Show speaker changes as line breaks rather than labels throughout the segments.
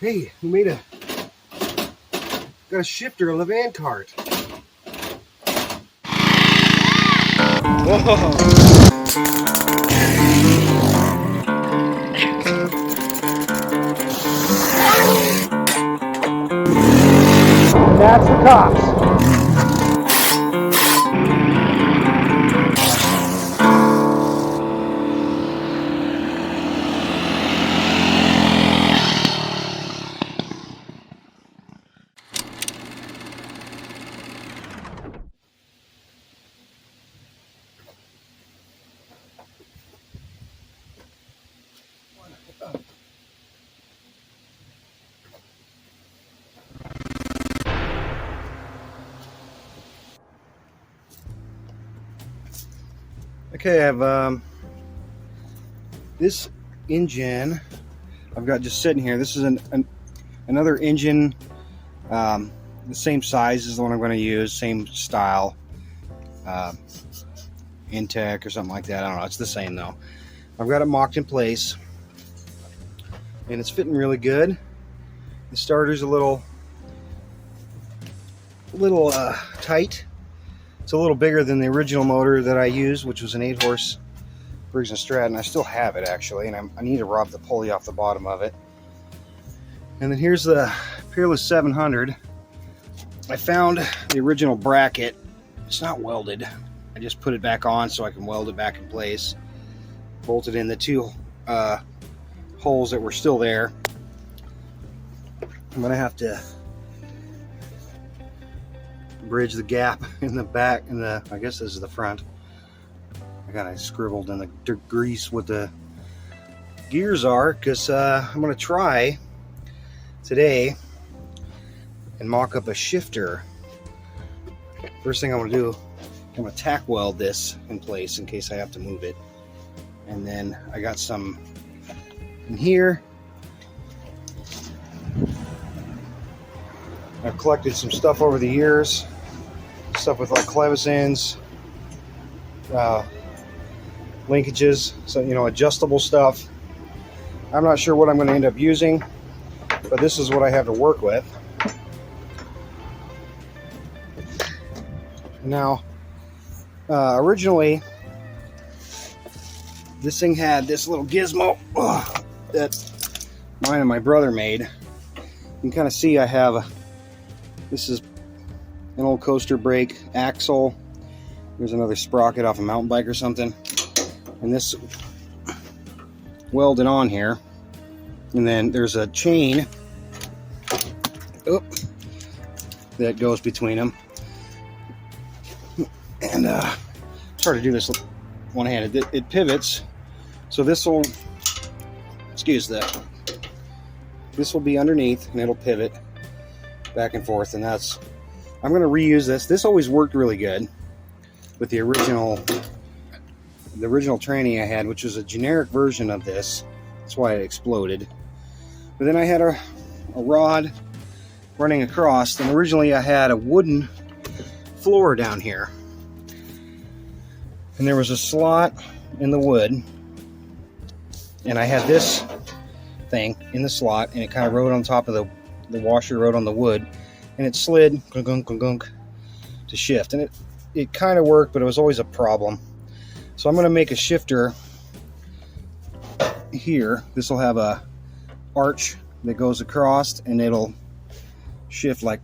Hey, we got a shifter on the Vankart. Whoa! That's the cops. Okay, I have this engine I've got just sitting here. This is another engine, the same size as the one I'm going to use, same style, Intech or something like that. I don't know. It's the same though. I've got it mocked in place, and it's fitting really good. The starter's a little tight. It's a little bigger than the original motor that I used, which was an 8-horse Briggs & Stratton. I still have it actually, and I need to rob the pulley off the bottom of it. And then here's the Peerless 700. I found the original bracket. It's not welded. I just put it back on so I can weld it back in place. Bolted in the two holes that were still there. I'm gonna have to bridge the gap in the back, I guess this is the front. I got it scribbled in the grease what the gears are, because I'm going to try today and mock up a shifter. First thing I'm going to do, I'm going to tack weld this in place in case I have to move it. And then I got some in here. I've collected some stuff over the years, stuff with like clevisins, linkages, so adjustable stuff. I'm not sure what I'm going to end up using, but this is what I have to work with. Now, originally, this thing had this little gizmo that mine and my brother made. You can kind of see I have this is an old coaster brake axle. There's another sprocket off a mountain bike or something. And this welded on here. And then there's a chain that goes between them. And it's hard to do this one-handed. It pivots. So this will, this will be underneath and it'll pivot back and forth, and I'm going to reuse this. This always worked really good with the original tranny I had, which was a generic version of this. That's why it exploded. But then I had a rod running across, and originally I had a wooden floor down here, and there was a slot in the wood, and I had this thing in the slot, and it kind of rode on top of the washer, rode on the wood, and it slid to shift, and it kind of worked, but it was always a problem. So I'm going to make a shifter here. This will have a arch that goes across, and it'll shift like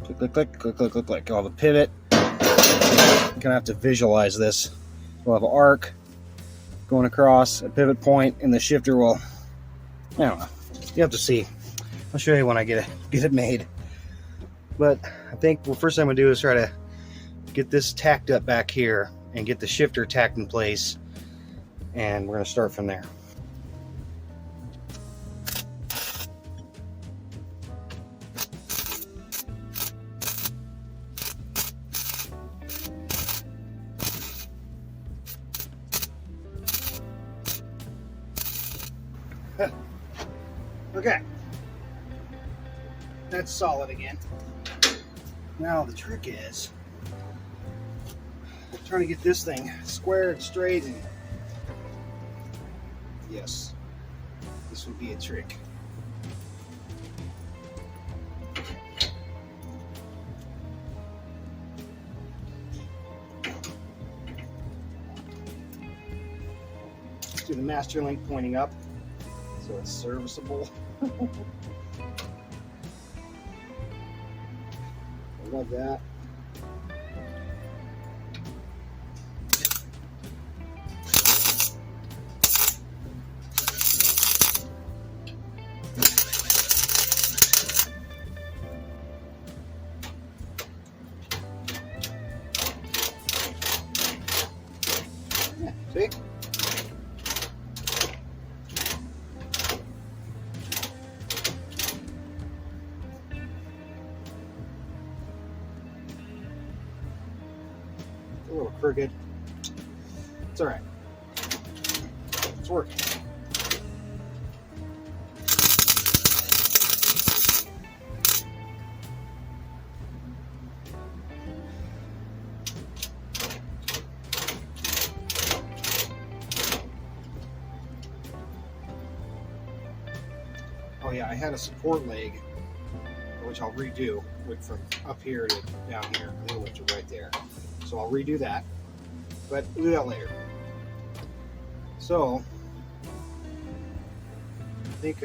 click, click, click, click, click, click, click. I'll have a pivot. You're gonna have to visualize this. We'll have an arc going across, a pivot point, and the shifter will, I don't know, you have to see. I'll show you when I get it made. But I think the first thing I'm gonna do is try to get this tacked up back here and get the shifter tacked in place, and we're gonna start from there. Okay, that's solid again. Now the trick is trying to get this thing square and straight, and yes, this would be a trick. the master link pointing up, so it's serviceable. I love that. See? A little crooked. It's all right. It's working. Oh yeah, I had a support leg, which I'll redo, went from up here to down here. I think it went to right there. So I'll redo that, but we'll do that later. So, I think,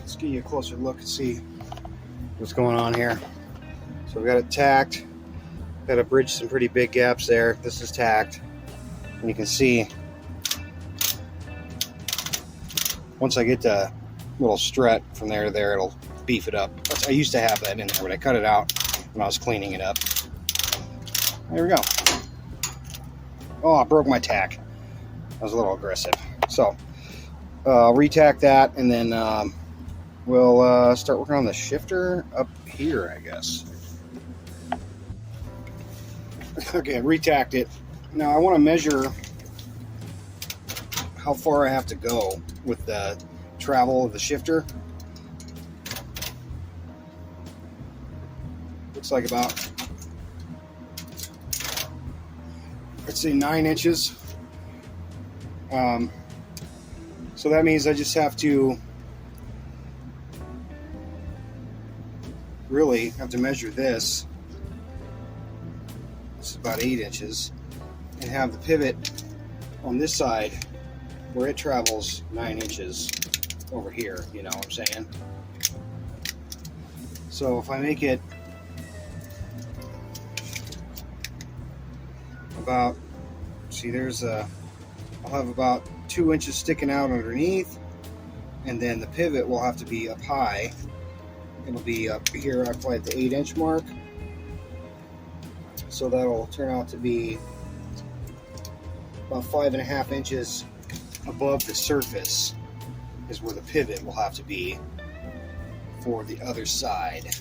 let's give you a closer look and see what's going on here. So we've got it tacked, got to bridge some pretty big gaps there. This is tacked, and you can see once I get the little strut from there to there, it'll beef it up. I used to have that in there, but I cut it out when I was cleaning it up. There we go. Oh, I broke my tack. I was a little aggressive. So, I'll re-tack that, and then we'll start working on the shifter up here, I guess. Okay, re-tacked it. Now I want to measure how far I have to go with the travel of the shifter. Looks like about, let's say 9 inches. So that means I just have to really have to measure this. It's about 8 inches, and have the pivot on this side where it travels 9 inches over here, you know what I'm saying? So if I make it about, see there's a, I'll have about 2 inches sticking out underneath, and then the pivot will have to be up high. It'll be up here, I probably at the 8-inch mark. So that'll turn out to be about 5.5 inches above the surface is where the pivot will have to be for the other side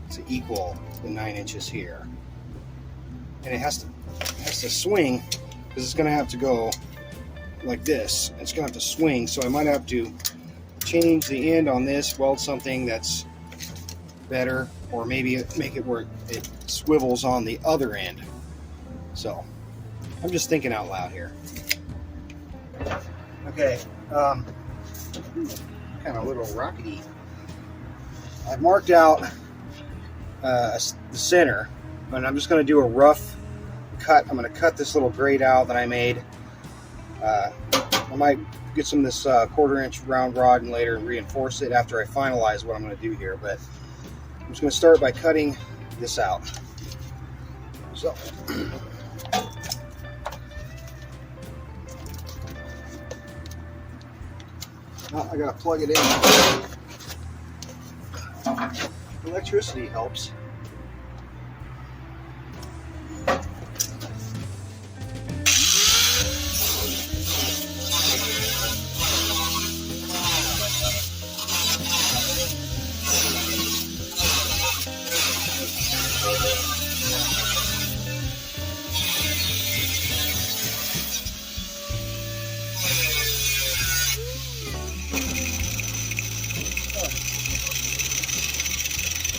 to equal the 9 inches here. And it has to swing, because it's going to have to go like this. It's going to have to swing, so I might have to change the end on this, weld something that's better, or maybe make it where it swivels on the other end. So I'm just thinking out loud here. Okay, kind of a little rockety. I've marked out the center, and I'm just going to do a rough cut. I'm going to cut this little grate out that I made. I might get some of this 1/4-inch round rod and later reinforce it after I finalize what I'm going to do here, but I'm just going to start by cutting this out. So now I got to plug it in. Electricity helps.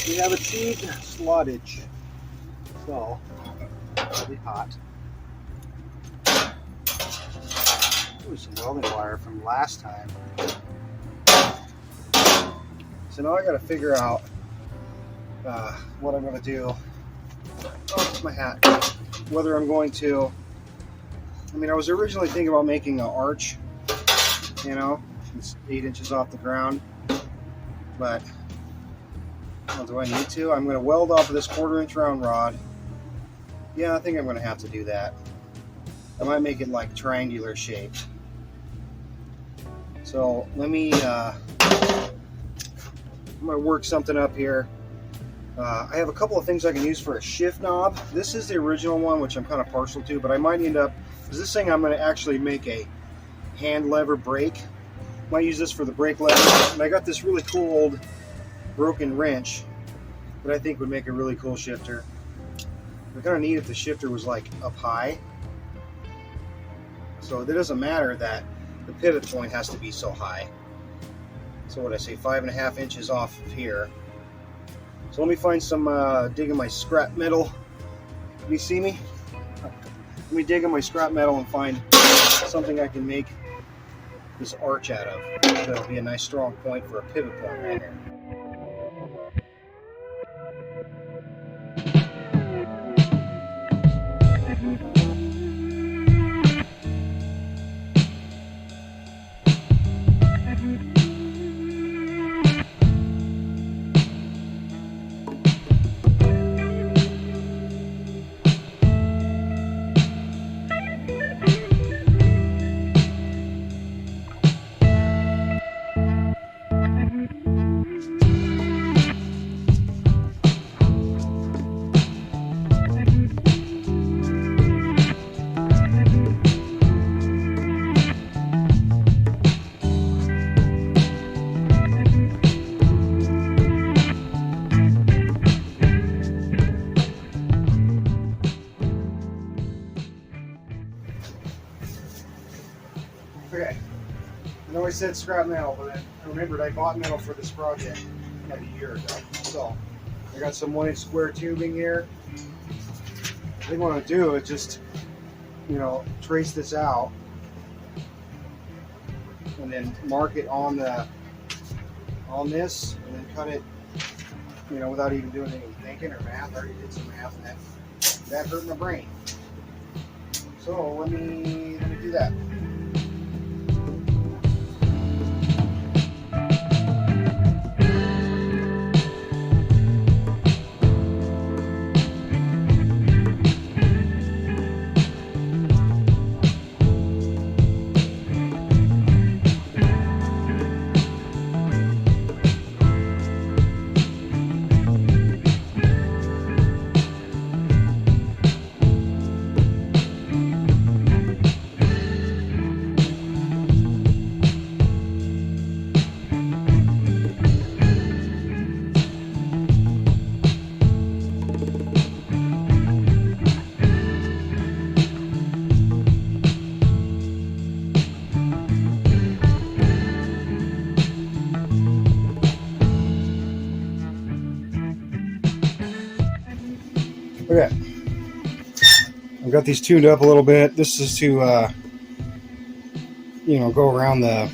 We have achieved slottage, so it'll be hot. Ooh, some welding wire from last time. So now I got to figure out what I'm going to do. Oh, it's my hat. whether I'm going to, I mean, I was originally thinking about making an arch, you know, it's 8 inches off the ground, but well, do I need to? I'm going to weld off of this 1/4 inch round rod. Yeah, I think I'm going to have to do that. I might make it like triangular shaped. So let me, I'm going to work something up here. I have a couple of things I can use for a shift knob. This is the original one, which I'm kind of partial to, but I might end up, because this thing I'm going to actually make a hand lever brake. Might use this for the brake lever. And I got this really cool old broken wrench that I think would make a really cool shifter. It'd kind of neat if the shifter was like up high. So it doesn't matter that the pivot point has to be so high. So what I say, 5.5 inches off of here. So let me find some, dig in my scrap metal. Can you see me? Let me dig in my scrap metal and find something I can make this arch out of. That'll be a nice strong point for a pivot point right here. Okay, I know I said scrap metal, but I remembered I bought metal for this project like a year ago. So I got some 1 inch square tubing here. I think what I'm gonna do is just, you know, trace this out and then mark it on this, and then cut it, you know, without even doing any thinking or math. I already did some math, and that hurt my brain. So let me do that. Okay, I've got these tuned up a little bit. This is to, you know, go around that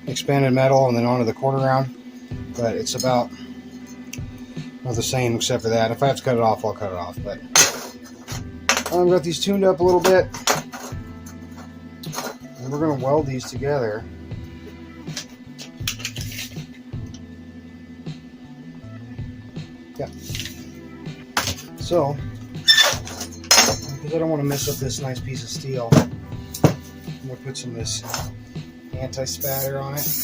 expanded metal and then onto the 1/4 round. But it's about the same except for that. If I have to cut it off, I'll cut it off. But I've got these tuned up a little bit, and we're going to weld these together. Yeah. So, because I don't want to mess up this nice piece of steel, I'm going to put some of this anti-spatter on it.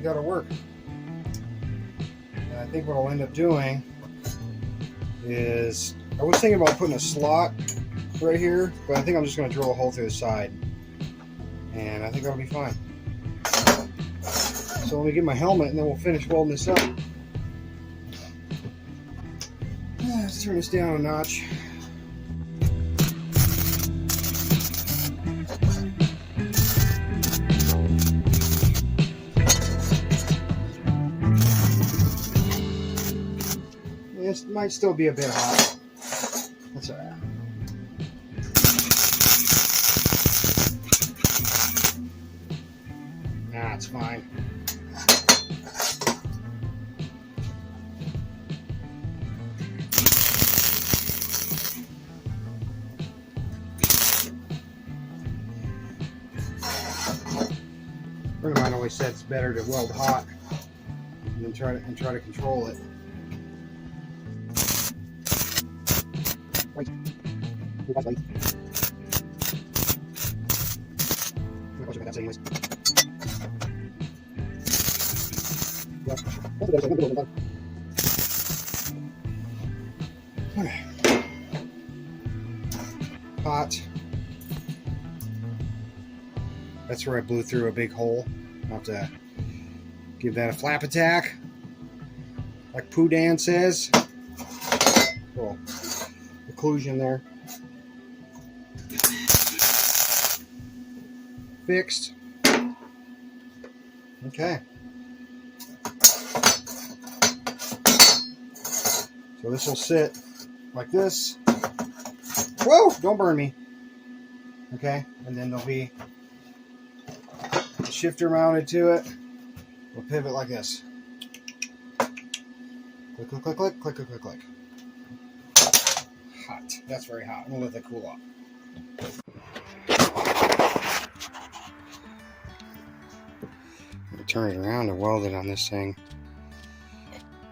That'll work. And I think what I'll end up doing is, I was thinking about putting a slot right here, but I think I'm just going to drill a hole through the side, and I think that'll be fine. So let me get my helmet and then we'll finish welding this up. Let's turn this down a notch. It might still be a bit hot. That's all right. Nah, it's fine. A friend of mine always said it's better to weld hot and try to control it. Wait. Wait. I'm not sure what that's anyways. Okay. Hot. That's where I blew through a big hole. I'll have to give that a flap attack, like Pooh Dan says. Cool. Occlusion there. Fixed. Okay. So this will sit like this. Whoa! Don't burn me. Okay, and then there'll be a shifter mounted to it. We'll pivot like this. Click, click, click, click, click, click, click, click. Hot. That's very hot. I'm gonna let that cool off. I'm gonna turn it around and weld it on this thing.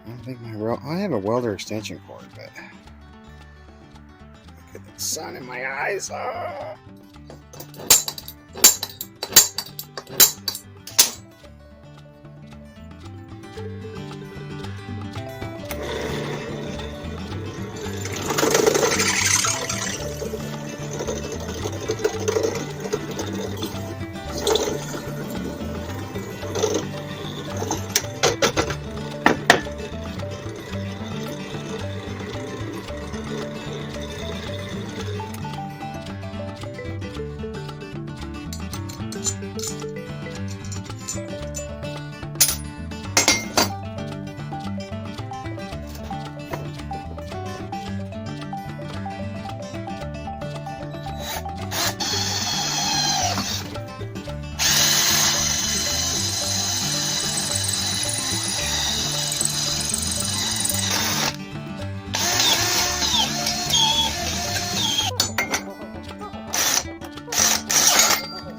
I don't think I have a welder extension cord, but look at the sun in my eyes. Oh.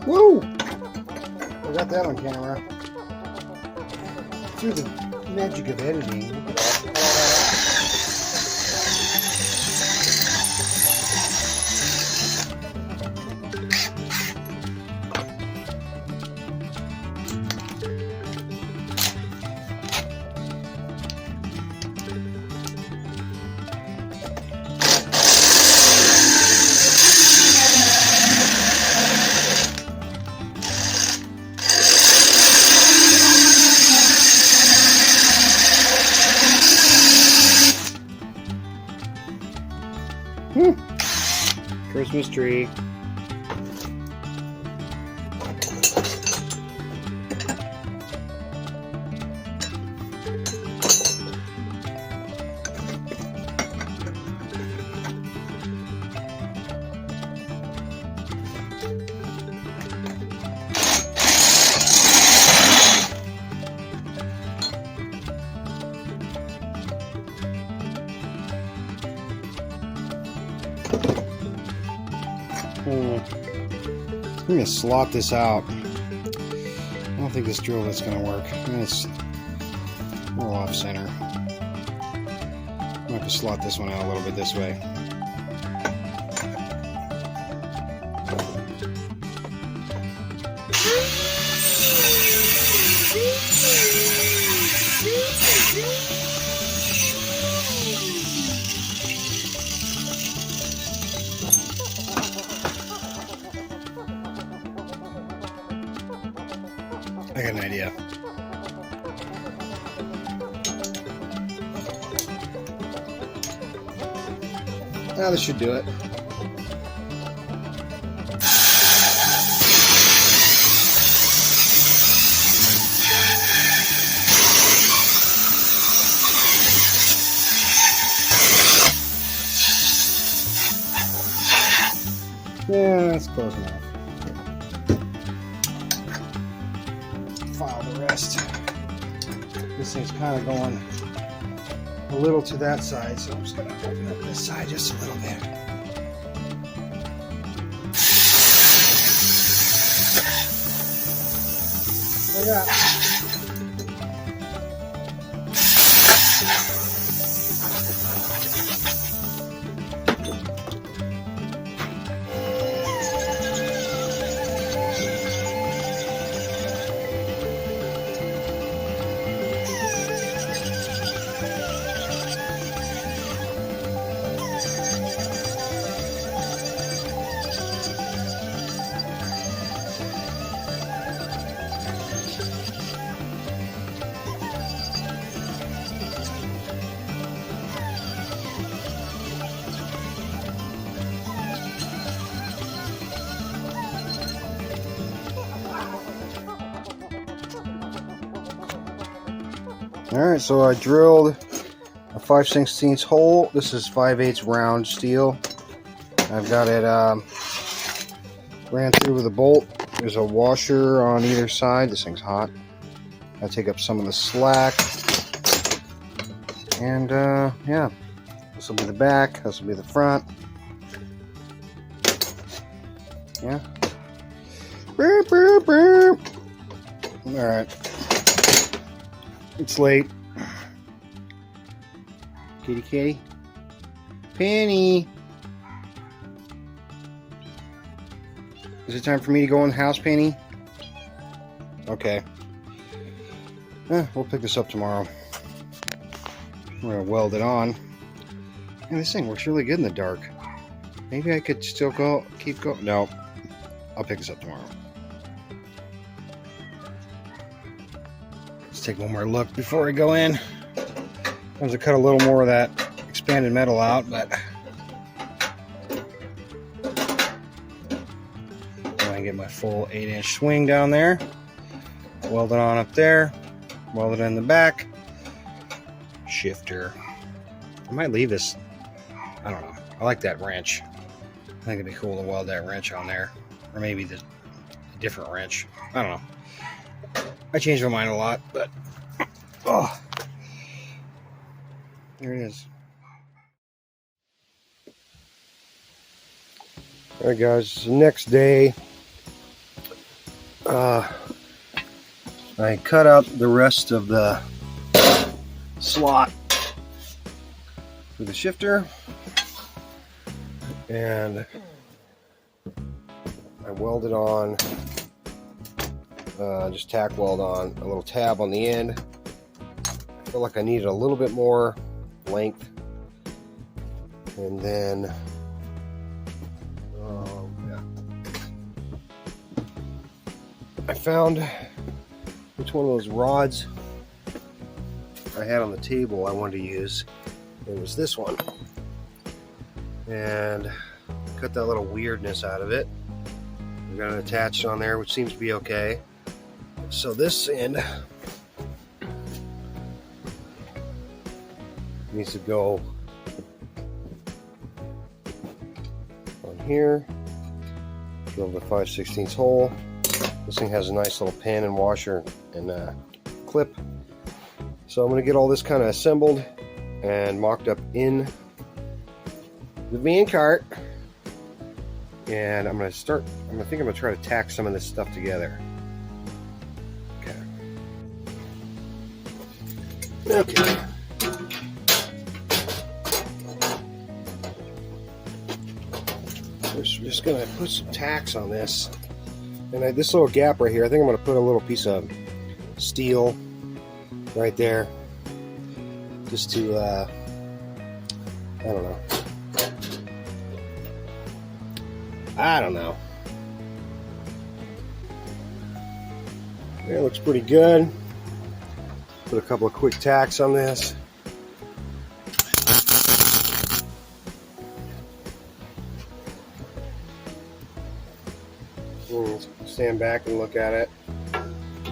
Woo! I got that on camera. Through the magic of editing. Look at all Christmas tree. I'm going to slot this out. I don't think this drill is going to work. It's a little off center. I'm going to have to slot this one out a little bit this way. I got an idea. Now this should do it. Yeah, that's close enough. File the rest. This thing's kind of going a little to that side, so I'm just going to open up this side just a little bit. Look at that. Alright, so I drilled a 5/16 hole. This is 5/8 round steel. I've got it ran through with a bolt. There's a washer on either side. This thing's hot. I take up some of the slack. And yeah, this will be the back. This will be the front. Yeah. Burp, burp, burp. Alright. It's late. Kitty, kitty. Penny. Is it time for me to go in the house, Penny? Okay. We'll pick this up tomorrow. We're gonna weld it on. And this thing works really good in the dark. Maybe I could still keep going. No. I'll pick this up tomorrow. Let's take one more look before I go in. I was to cut a little more of that expanded metal out, but I can get my full 8-inch swing down there. Weld it on up there. Weld it in the back. Shifter. I might leave this. I don't know. I like that wrench. I think it'd be cool to weld that wrench on there, or maybe the different wrench. I don't know. I change my mind a lot, but oh, there it is. All right, guys. It's the next day. I cut out the rest of the slot for the shifter, and I welded on. Just tack weld on a little tab on the end. I feel like I needed a little bit more length, and then I found which one of those rods I had on the table I wanted to use. It was this one, and cut that little weirdness out of it. We've got it attached on there, which seems to be okay. So this end needs to go on here. Drill the 5/16 hole. This thing has a nice little pin and washer and clip. So I'm going to get all this kind of assembled and mocked up in the Vankart. And I'm going to start, I think I'm going to try to tack some of this stuff together. Okay. We're just going to put some tacks on this. And this little gap right here, I think I'm going to put a little piece of steel right there. Just to, I don't know. Yeah, it looks pretty good. Put a couple of quick tacks on this. Stand back and look at it.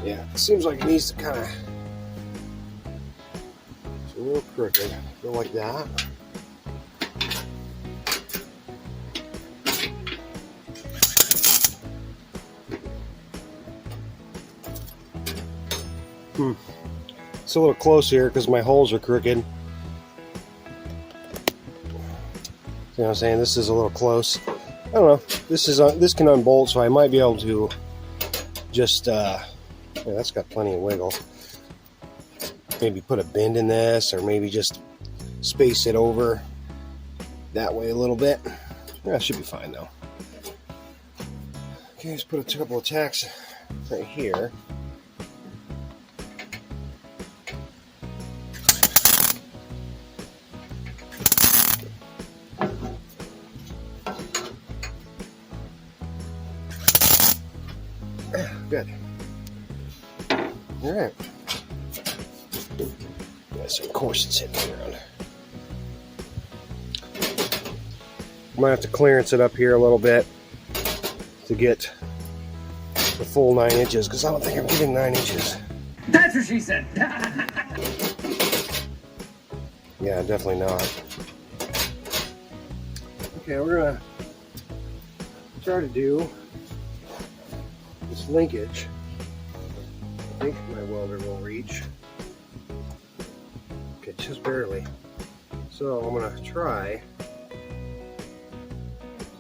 Yeah, it seems like it needs to kind of, it's a little crooked. Go like that. It's a little close here because my holes are crooked. You know what I'm saying? This is a little close. I don't know. This can unbolt, so I might be able to just yeah, that's got plenty of wiggle. Maybe put a bend in this, or maybe just space it over that way a little bit. Yeah, it should be fine though. Okay, let's put a couple of tacks right here. Good. All right. Got some corsets hitting around. Might have to clearance it up here a little bit to get the full 9 inches, because I don't think I'm getting 9 inches.
That's what she said.
Yeah, definitely not. Okay, we're gonna try to do this linkage. I think my welder will reach. Okay, just barely. So I'm gonna try to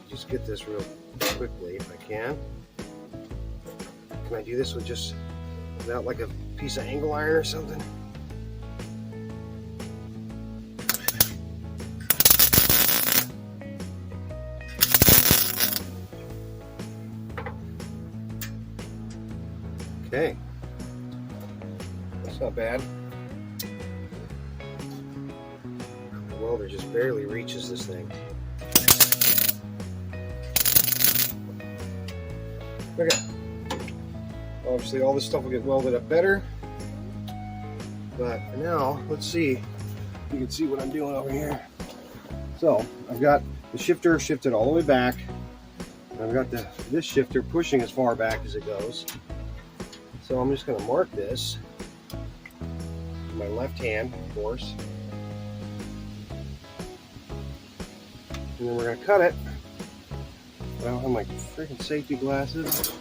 just get this real quickly if I can. Can I do this with just without like a piece of angle iron or something? Okay, that's not bad. The welder just barely reaches this thing. Okay. Obviously all this stuff will get welded up better. But for now, let's see. You can see what I'm doing over here. So I've got the shifter shifted all the way back. I've got this shifter pushing as far back as it goes. So I'm just going to mark this with my left hand, of course. And then we're going to cut it. I don't have my freaking safety glasses.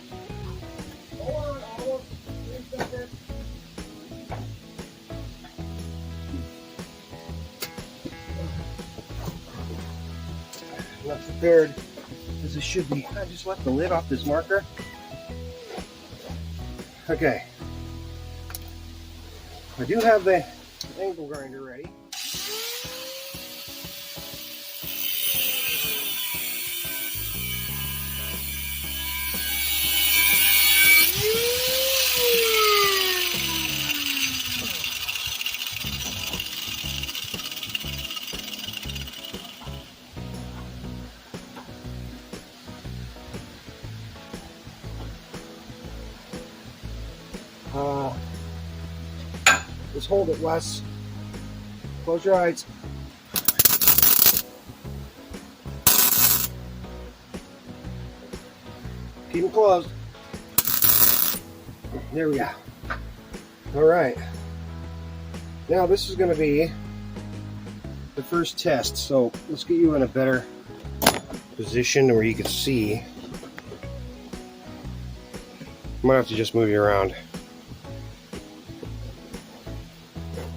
Hold on, wait a second. I'm not prepared as I should be. I just left the lid off this marker. Okay, I do have the angle grinder ready. Just hold it, Wes. Close your eyes. Keep them closed. There we go. All right. Now this is going to be the first test. So let's get you in a better position where you can see. Might have to just move you around.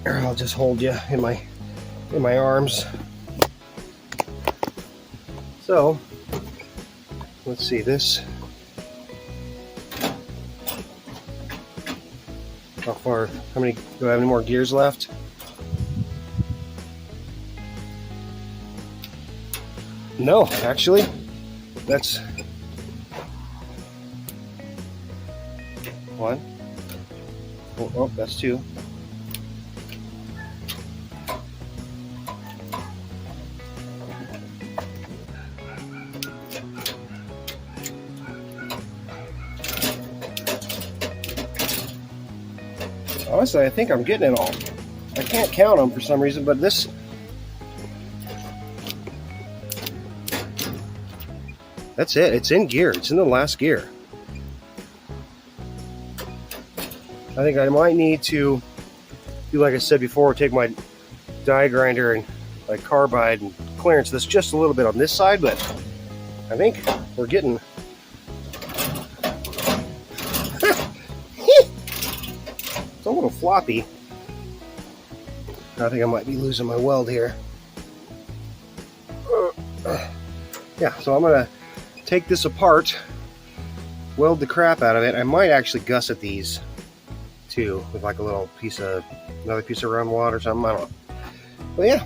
Or I'll just hold you in my arms. So let's see this. How far? How many? Do I have any more gears left? No, actually, that's one. Oh, that's two. Honestly, I think I'm getting it all. I can't count them for some reason, but this... That's it. It's in gear. It's in the last gear. I think I might need to do, like I said before, take my die grinder and my carbide and clearance this just a little bit on this side, but I think we're getting... It's a little floppy. I think I might be losing my weld here. Yeah, so I'm gonna take this apart, weld the crap out of it. I might actually gusset these too with like a little piece of, another piece of run wad or something. I don't know. But yeah,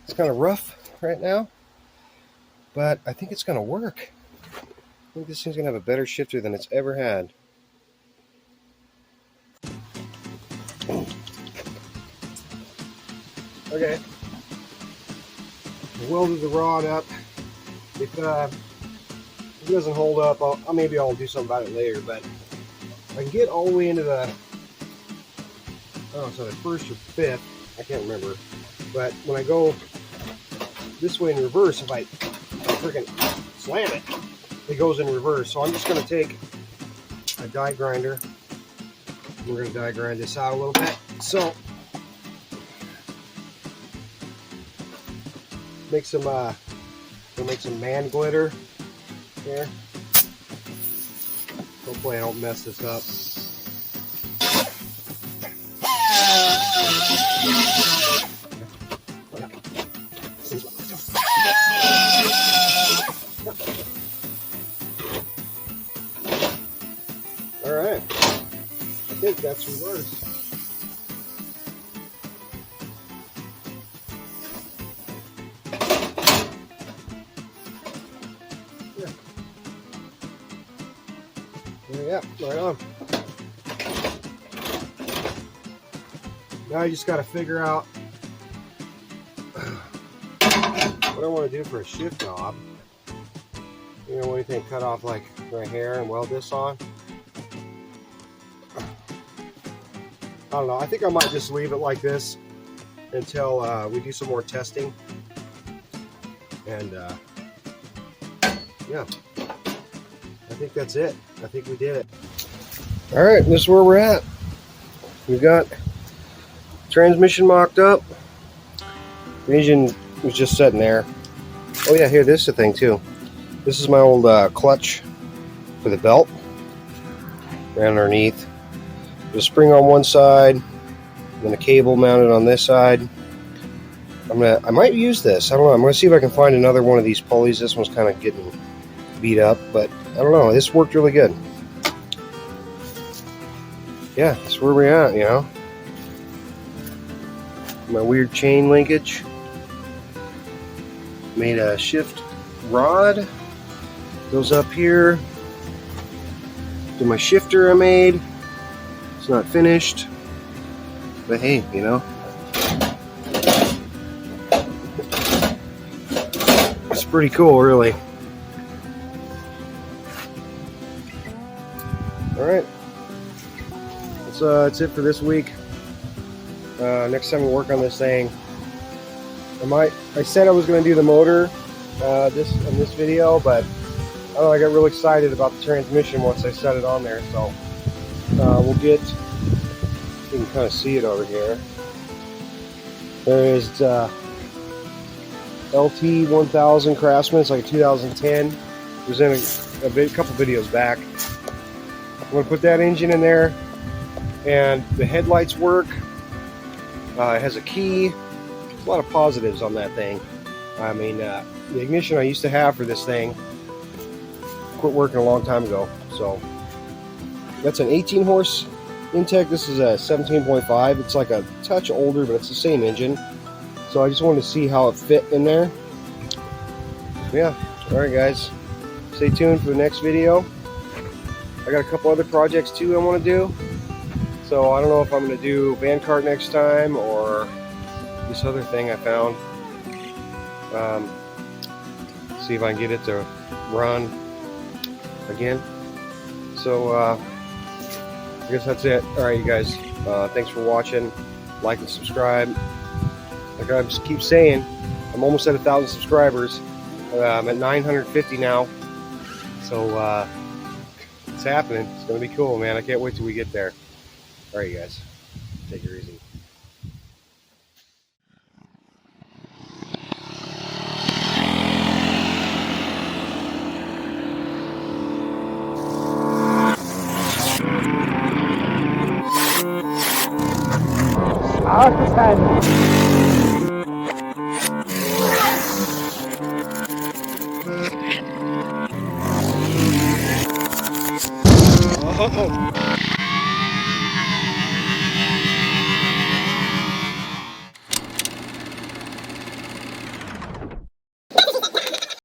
it's kind of rough right now, but I think it's gonna work. I think this thing's gonna have a better shifter than it's ever had. Okay, I welded the rod up. If it doesn't hold up, maybe I'll do something about it later. But I can get all the way into the, so the first or fifth, I can't remember. But when I go this way in reverse, if I freaking slam it, it goes in reverse. So I'm just going to take a die grinder. We're going to die grind this out a little bit. So make some we'll make some man glitter here. Hopefully I don't mess this up. All right, I think that's reversed. Yeah, right on. Now I just got to figure out what I want to do for a shift knob. You know, what do you think? Cut off like right here and weld this on? I don't know. I think I might just leave it like this until we do some more testing. And yeah, I think that's it. I think we did it. All right, this is where we're at. We've got transmission mocked up. The engine was just sitting there. Oh yeah, here, this is the thing too. This is my old clutch for the belt. Right underneath. There's a spring on one side, and a cable mounted on this side. I might use this. I don't know. I'm gonna see if I can find another one of these pulleys. This one's kind of getting beat up, but I don't know. This worked really good. Yeah, that's where we're at, you know. My weird chain linkage. Made a shift rod. Goes up here. To my shifter I made. It's not finished. But hey, you know. It's pretty cool, really. Alright. That's it for this week. Next time we work on this thing, I said I was going to do the motor in this video, but I don't know, I got real excited about the transmission once I set it on there. So we'll get, you can kind of see it over here. There is LT 1000 Craftsman. It's like a 2010. It was in a couple videos back. I'm going to put that engine in there, and the headlights work. It has a key. There's a lot of positives on that thing. I mean, the ignition I used to have for this thing quit working a long time ago. So that's an 18 horse intake. This is a 17.5. It's like a touch older, but it's the same engine. So I just wanted to see how it fit in there. Yeah. All right, guys. Stay tuned for the next video. I got a couple other projects too I want to do. So I don't know if I'm going to do Vankart next time or this other thing I found. See if I can get it to run again. So I guess that's it. Alright, you guys. Thanks for watching. Like and subscribe. Like I just keep saying, I'm almost at 1,000 subscribers. I'm at 950 now. So it's happening. It's going to be cool, man. I can't wait till we get there. Alright, you guys. Take it easy. lost his head. Oh.